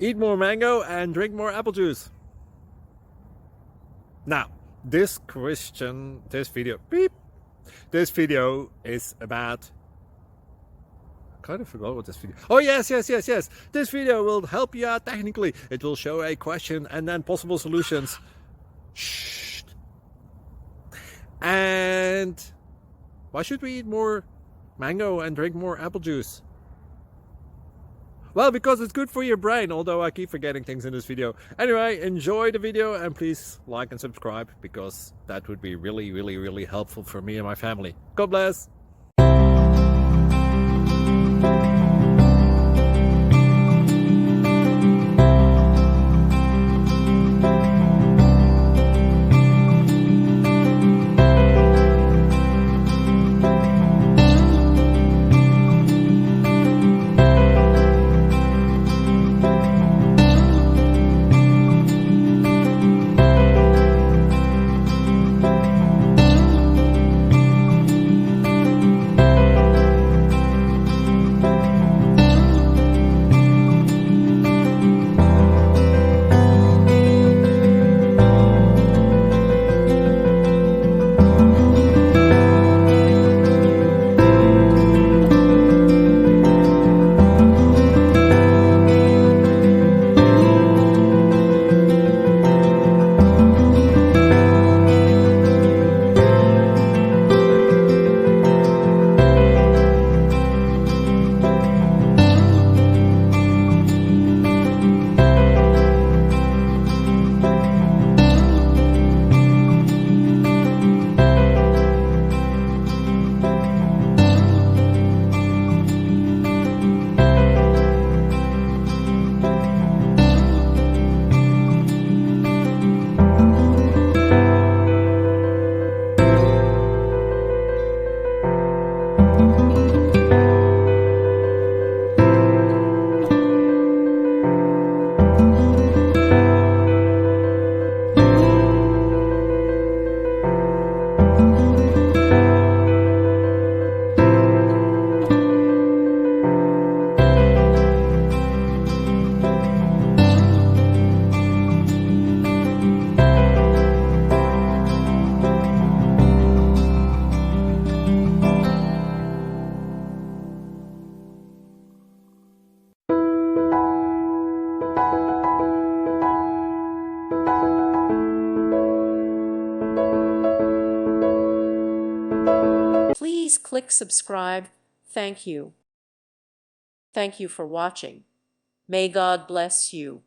Eat more mango and drink more apple juice. Now, this video is about, I kind of forgot what this video. Oh yes. This video will help you out technically. It will show a question and then possible solutions. Shh. And why should we eat more mango and drink more apple juice? Well, because it's good for your brain, although I keep forgetting things in this video. Anyway, enjoy the video and please like and subscribe, because that would be really helpful for me and my family. God bless! Please click subscribe. Thank you. Thank you for watching. May God bless you.